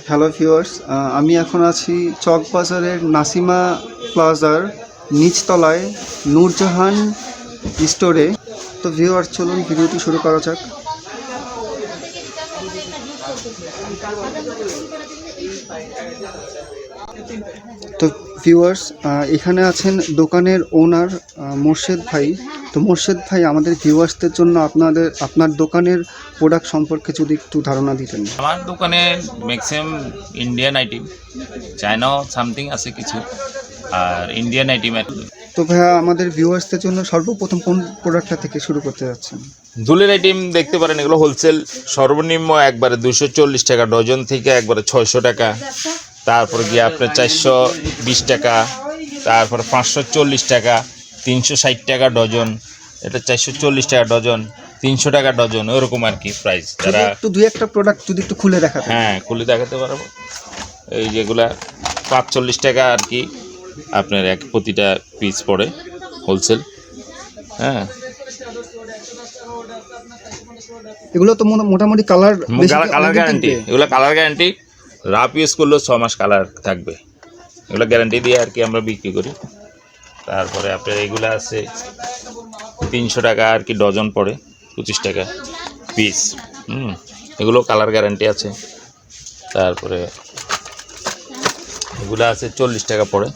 Hello viewers, আমি এখন আছি চকবাজারের নাসিমা প্লাজার নিচতলায় নূরজাহান স্টোরে। তো ভিউয়ার্স, চলুন ভিডিওটি শুরু করা যাক। তো ভিউয়ার্স, এখানে আছেন দোকানের ওনার মোর্শেদ ভাই। তো মোর্শেদ ভাই, আমাদের ভিউয়ার্সদের জন্য আপনার দোকানের প্রোডাক্ট সম্পর্কে যদি একটু ধারণা দিতেন। আমার দোকানে ম্যাক্সিমাম ইন্ডিয়ান আইটেম, চায়নাও সামথিং আছে কিছু, আর ইন্ডিয়ান আইটেম। তো ভাইয়া, আমাদের ভিউয়ার্সদের জন্য সর্বপ্রথম কোন প্রোডাক্টটা থেকে শুরু করতে যাচ্ছেন? দুলের আইটেম দেখতে পারেন, এগুলো হোলসেল সর্বনিম্ন একবারে 240 টাকা ডজন থেকে একবারে 600 টাকা, তারপরে গিয়ে আপনার 420 টাকা, তারপরে 540 টাকা, 360 টাকা ডজন, এটা 440 টাকা ডজন, 300 টাকা ডজন, ওরকম আর কি প্রাইস। যারা একটু দুই একটা প্রোডাক্ট যদি একটু খুলে দেখাতেন। হ্যাঁ, খুলে দেখাতে পারবো। এই যেগুলা 45 টাকা আর কি আপনার এক প্রতিটা পিস পড়ে, হোলসেল। হ্যাঁ, এগুলো তো মোটামুটি কালার কালার গ্যারান্টি, এগুলো কালার গ্যারান্টি, রাফ ইউজ করলেও 6 মাস কালার থাকবে, এগুলো গ্যারান্টি দিয়ে আর কি আমরা বিক্রি করি। তারপরে আপনার এগুলো আছে 300 টাকা আর কি ডজন পড়ে, 25 টাকা পিস। এগুলো কালার গ্যারান্টি আছে। তারপরে এগুলো আছে 40 টাকা পড়ে,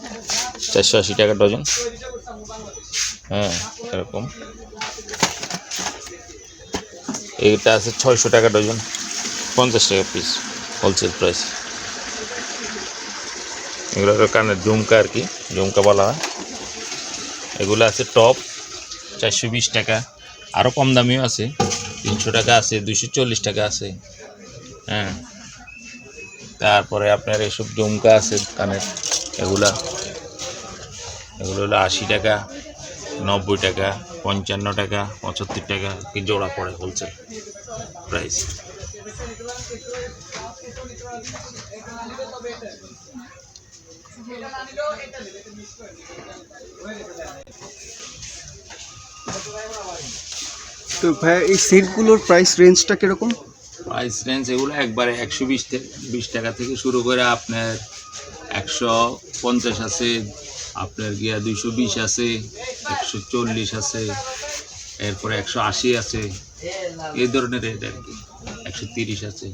480 টাকা ডজন। হ্যাঁ, এরকম। এইটা আছে 600 টাকা ডজন, 50 টাকা পিস, হোলসেল প্রাইস। এগুলো কানের ঝুমকা আর কি, ঝুমকা বলা হয়। এগুলো আছে টপ, 420 টাকা, আরও কম দামিও আছে, 300 টাকা আছে, 240 টাকা আছে। হ্যাঁ, তারপরে আপনার এসব ঝুমকা আছে কানের, এগুলো হলো 80 টাকা, 90 টাকা, 55 টাকা, 75 টাকা কি জোড়া পড়ে, হোলসেল প্রাইস। তো ভাইয়া, এই সেটগুলোর প্রাইস রেঞ্জটা কীরকম? প্রাইস রেঞ্জ এগুলো একবারে 120 টাকা থেকে শুরু করে আপনার 150 আছে, আপনার গিয়া 220 আছে, 140 আছে, এরপরে 180 আছে, এই ধরনের রেট আর কি, 130 আছে।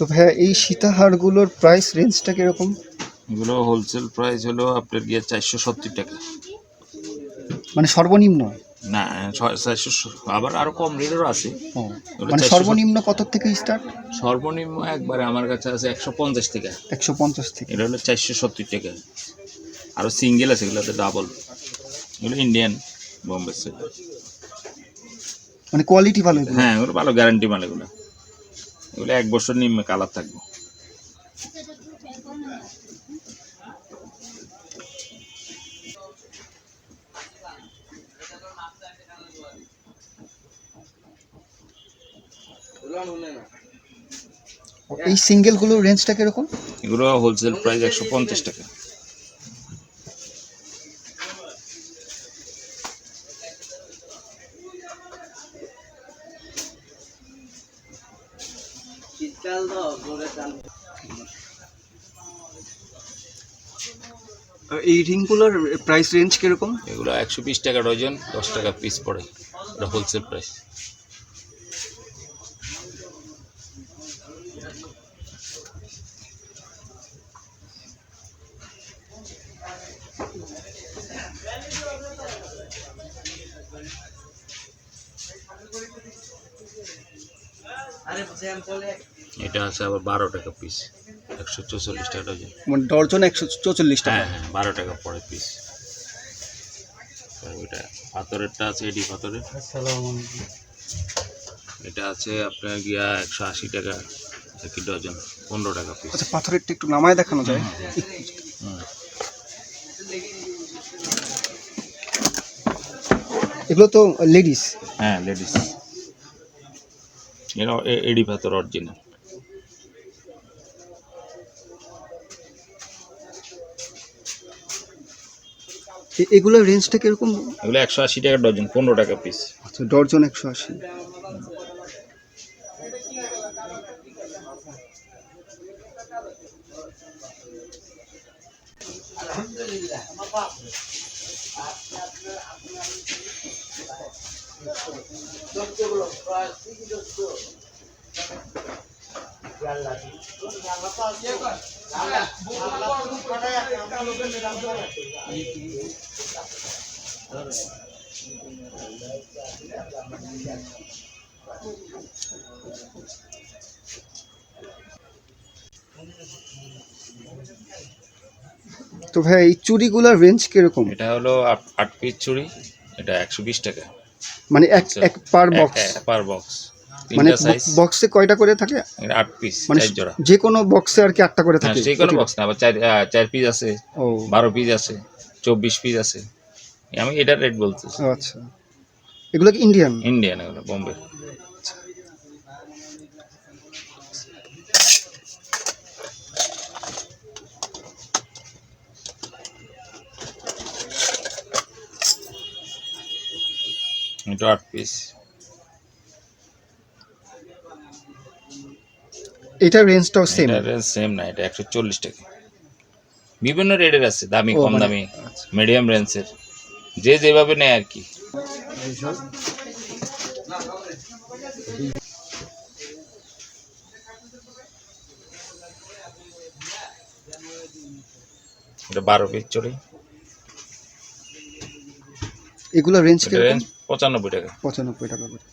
তো ভাইয়া, এই সীতাহারগুলোর প্রাইস রেঞ্জটা কীরকম? এগুলো হোলসেল প্রাইস হলো আপনার গিয়ে 470 টাকা, মানে সর্বনিম্ন? না 400, আবার আরও কম রেটেরও আছে। মানে সর্বনিম্ন কত থেকে স্টার্ট? সর্বনিম্ন একবারে আমার কাছে আছে 150 টাকা। 150 থেকে? এটা হলো 470 টাকা। আরও সিঙ্গেল আছে, এগুলোতে ডাবল, এগুলো ইন্ডিয়ান বোম্বে সেট। মানে কোয়ালিটি ভালো? হ্যাঁ, এগুলো ভালো গ্যারান্টি মাল, এগুলো 1 বছর নিম্নে কালার থাকবে। এই সিঙ্গেলগুলোর রেঞ্জটা কীরকম? এগুলো হোলসেল প্রাইস 150 টাকা। এই রিংগুলোর প্রাইস রেঞ্জ কীরকম? এগুলো 120 টাকা ডজন, 10 টাকা পিস পড়ে, এটা হোলসেল প্রাইস। এটা আছে আবার 12 টাকা পিস, 144 টাকা ডজন। মানে ডর্জন 144 টাকা? হ্যাঁ, 12 টাকা পড়ে পিস। ওইটা পাথরেরটা আছে, এডি পাথরের। এটা আছে আপনার গিয়া 180 টাকা, একই ডজন 15 টাকা পিস। আচ্ছা, পাথরেরটা একটু নামায় দেখানো যায়? এগুলো তো লেডিস। হ্যাঁ, লেডিস। এরা এডি পাথর অরিজিনাল। এগুলোর রেঞ্জটা কিরকম? এগুলো 180 টাকা ডজন, 15 টাকা পিস। আচ্ছা, ডর্জন 180। তো ভাই এই চুড়িগুলোর রেঞ্জ কিরকম? এটা হলো 8 পিস চুড়ি, এটা 120 টাকা। মানে এক পার বক্স? পার বক্স, মানে তিনটা সাইজ। বক্সে কয়টা করে থাকে? 8 পিস, মানে 4 জোড়া। যে কোনো বক্সে আর কি 8টা করে থাকে? যে কোনো বক্স না, আবার 4 পিস আছে, ও 12 পিস আছে, 24 পিস আছে। আমি এটার রেট বলতেছি। আচ্ছা, এগুলো কি ইন্ডিয়ান? ইন্ডিয়ান, এগুলো বোম্বে। এটা 8 পিস। এটার রেঞ্জটাও সেম? এটা সেম না, এটা 140 টাকা। বিভিন্ন রেটের আছে, দামি, ও, কম মানে দামি, আচ্ছা। মিডিয়াম রেঞ্জের, যে যেভাবে নেয় আর কি। এটা 12 পিস চড়ি। এগুলো রেঞ্জ এটা কিরকম? রেঞ্জ 95 টাকা। 95 টাকা করে।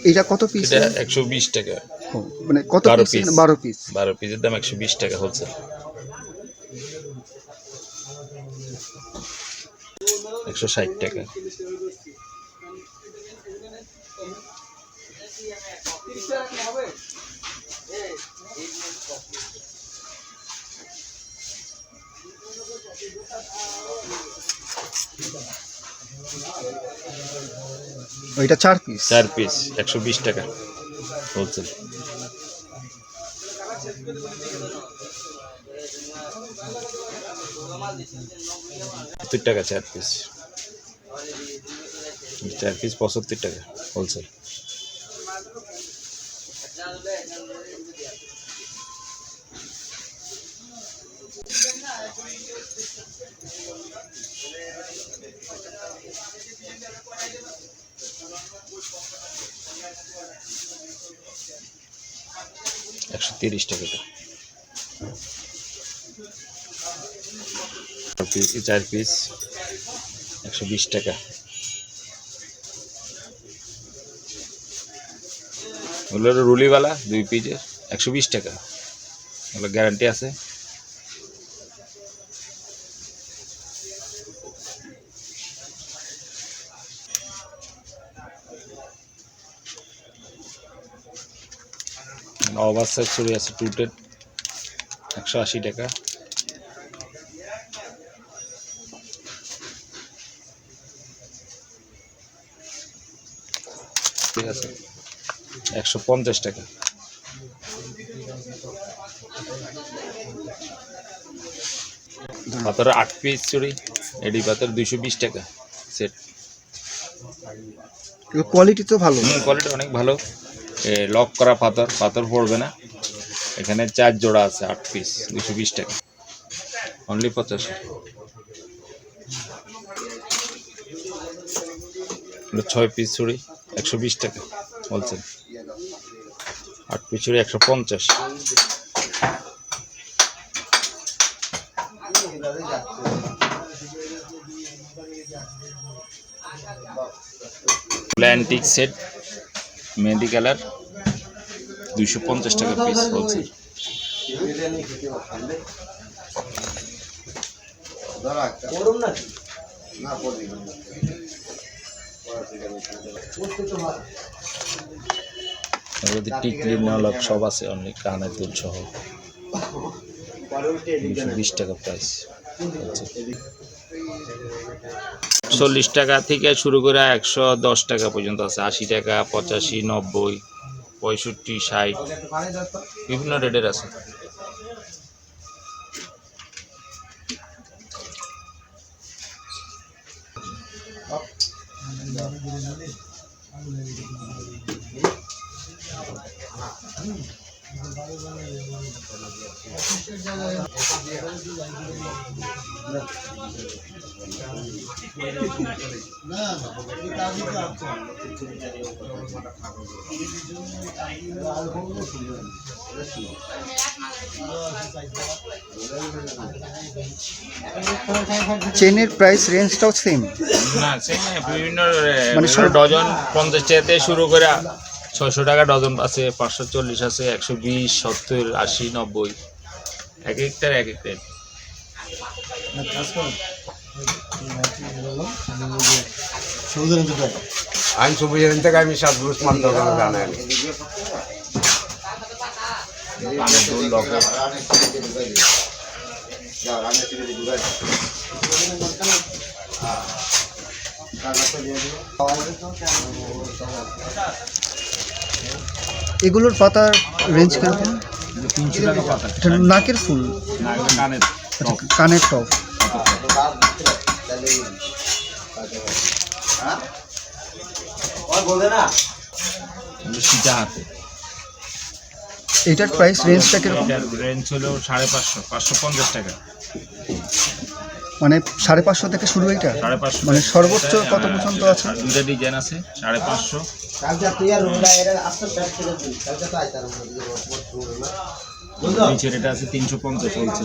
এটা কত পিস? এটা 120 টাকা। ও, মানে কত 12 পিস? পিস। 12 পিস। 12 পিসের দাম 120 টাকা হোলসেল। 160 টাকা। এটা 4 পিস? 4 পিস 120 টাকা হোলসেল। টাকা 4 পিস। 4 পিস 75 টাকা হোলসেল। $130 টাকা। 4 পিস 120 টাকা। ওগুলো রুলিওয়ালা 2 পিসের 120 টাকা, ওগুলো গ্যারান্টি আছে। ওভারসাইজ চুড়ি আছে টুটেড 180 টাকা। ঠিক আছে 150 টাকা। পাথর 8 পিস চুড়ি, এডি পাথর 220 টাকা সেট। কোয়ালিটি তো ভালো? কোয়ালিটি অনেক ভালো। লক করা পাথর, পাথর পড়বে না। এখানে 4 জোড়া আছে, 8 পিস 220 টাকা অনলি 85। 6 পিস চুড়ি 120 টাকা হোলসেল। 8 পিস চুড়ি 150। প্ল্যান্টিক সেট মেহেদি কালার 250 টাকা পিস হোলসেল। টিকলি নলক সব আছে, অনেক কানের দুল সহ 220 টাকা প্রাইস। 40 টাকা থেকে শুরু করে 110 টাকা পর্যন্ত আছে, 80 টাকা, 85, 90, 65, 60 বিভিন্ন রেটের আছে। চেনের প্রাইস রেঞ্জটাও সেম? না, বিভিন্ন মানে ডজন 50 টাকা থেকে শুরু করে 600 টাকা ডজন আছে, 540 আছে, 120, 70, 80, 90, এক একটার এক এক রেট। আমি 24 থেকে আমি 7 বছর মান দোকানে জানাই এগুলোর পাতার রেঞ্জ কিরকম? 300 টাকা পাতা। এটা নাকের ফুল, না, কানের টপ। কানের টপ। সীতা হাতে। এটার প্রাইস রেঞ্জটা কিরকম? এটার রেঞ্জ হলো 550, 550 টাকা। মানে 550 থেকে শুরু এটা? 550 মানে সর্বোচ্চ কত পর্যন্ত আছে? আর দুটো ডিজাইন আছে, 550। নিচের এটা আছে 350 চলছে।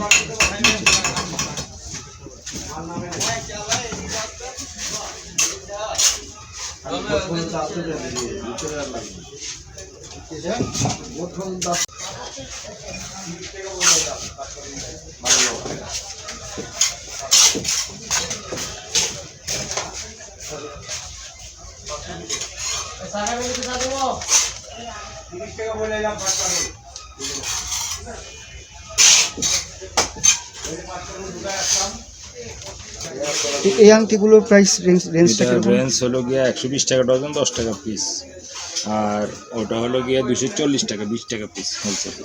এই আংটিগুলোর প্রাইস রেঞ্জটা এটার কিরকম? রেঞ্জ হলো গিয়া 120 টাকা ডজন, 10 টাকা পিস। আর ওটা হলো গিয়া 240 টাকা, 20 টাকা পিস হোলসেল।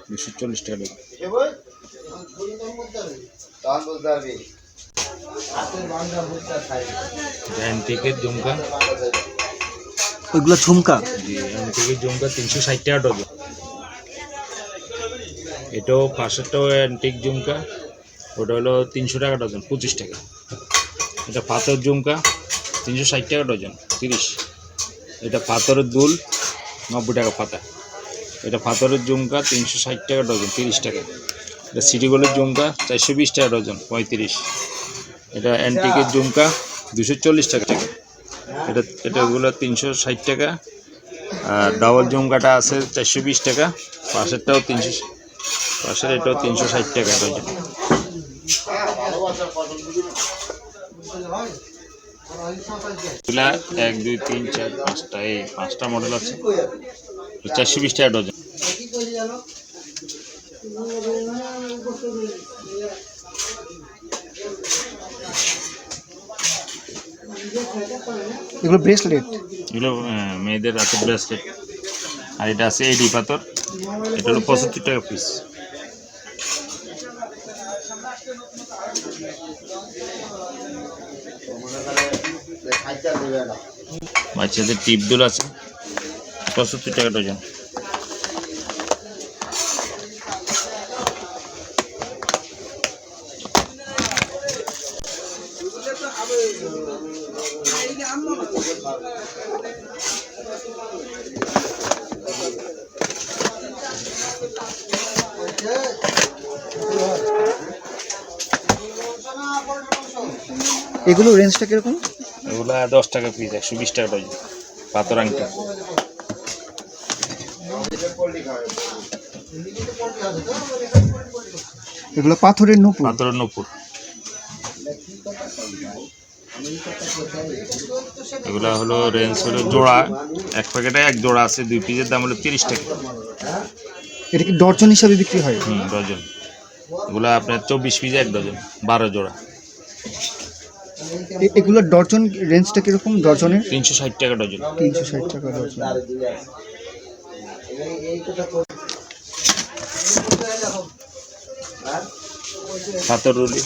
$240 টাকা ডজন। অ্যান্টিকের ঝুমকা, ওইগুলো ঝুমকা? জি, অ্যান্টিকের ঝুমকা 360 টাকা ডজন। এটাও পাশেরটাও অ্যান্টিক ঝুমকা, ওটা হলো 300 টাকা ডজন, 25 টাকা। এটা পাথর ঝুমকা 360 টাকা ডজন, 30। এটা পাথরের দুল 90 টাকা পাতা। এটা পাথরের ঝুমকা 360 টাকা ডজন, 30 টাকা। এটা সিটি গোল্ডের ঝুমকা 420 টাকা ডজন, 35। এটা অ্যান্টিকের ঝুমকা 240 টাকা। এটাগুলো 360 টাকা। আর ডাবল ঝুমকাটা আছে 420 টাকা, পাশেরটাও 300, পাশের এটাও 360 টাকা ডজন। এগুলা 1, 2, 3, 4, 5টা, এই 5টা মডেল আছে, 420 টাকা ডজন। এগুলো ব্রেসলেট? এগুলো মেয়েদের আছে ব্রেসলেট। আর এটা আছে এডি পাথর, এটা হলো 75 টাকা পিস। বাচ্চাদের টিপ দুল আছে 75 টাকা ডজন। এগুলো রেঞ্জটা কিরকম? এগুলা 10 টাকা পিস, 120 টাকা ডজন পাথর আংটি। এগুলো পাথরের নূপুর। পাথরের নূপুর। এগুলা হলো রেঞ্জ হলো জোড়া, এক প্যাকেটে এক জোড়া আছে, 2 পিসের দাম হলো 30 টাকা। এটা কি ডজন হিসাবে বিক্রি হয়? ডজন। এগুলা আপনার 24 পিস 1 ডজন, 12 জোড়া। এগুলোর ডজন রেঞ্জটা কিরকম ডজনের? 360 টাকা ডজন। 360 টাকা ডজন। পাথর রুলি।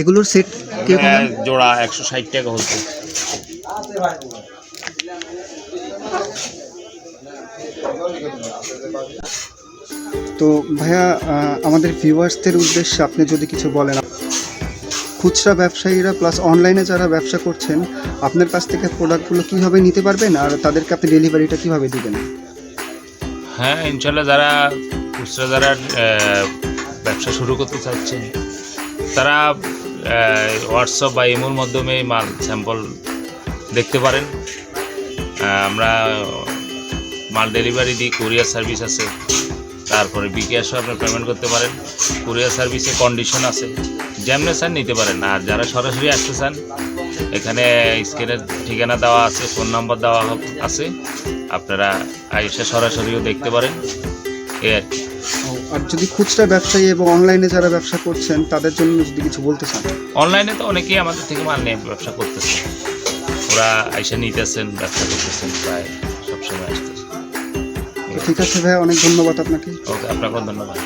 এগুলোর সেট কিরকম? জোড়া 160 টাকা হচ্ছে। তো ভাইয়া আমাদের ভিউয়ার্সদের উদ্দেশ্যে আপনি যদি কিছু বলেন, খুচরা ব্যবসায়ীরা প্লাস অনলাইনে যারা ব্যবসা করছেন আপনার কাছ থেকে প্রোডাক্টগুলো কীভাবে নিতে পারবেন আর তাদেরকে আপনি ডেলিভারিটা কীভাবে দিবেন? হ্যাঁ, ইনশাল্লাহ যারা খুচরা যারা ব্যবসা শুরু করতে চাচ্ছেন তারা হোয়াটসঅ্যাপ বা ইমোর মাধ্যমে মাল স্যাম্পল দেখতে পারেন। আমরা মাল ডেলিভারি দিই, কুরিয়ার সার্ভিস আছে, তারপরে বিকাশও আপনি পেমেন্ট করতে পারেন। কুরিয়ার সার্ভিসে কন্ডিশন আছে, যেমনি চান নিতে পারেন। আর যারা সরাসরি আসতে চান, এখানে স্ক্রিনের ঠিকানা দেওয়া আছে, ফোন নাম্বার দেওয়া আছে, আপনারা এসে সরাসরিও দেখতে পারেন। এই আর কি। আর যদি খুচরা ব্যবসায়ী এবং অনলাইনে যারা ব্যবসা করছেন তাদের জন্য যদি কিছু বলতে চান? অনলাইনে তো অনেকেই আমাদের থেকে মাল নিয়ে ব্যবসা করতেছে, ওরা এসে নিতেছেন, ব্যবসা করতেছেন, প্রায় সবসময় আসতেছে। ঠিক আছে ভাইয়া, অনেক ধন্যবাদ আপনাকে। ওকে, আপনাকেও ধন্যবাদ।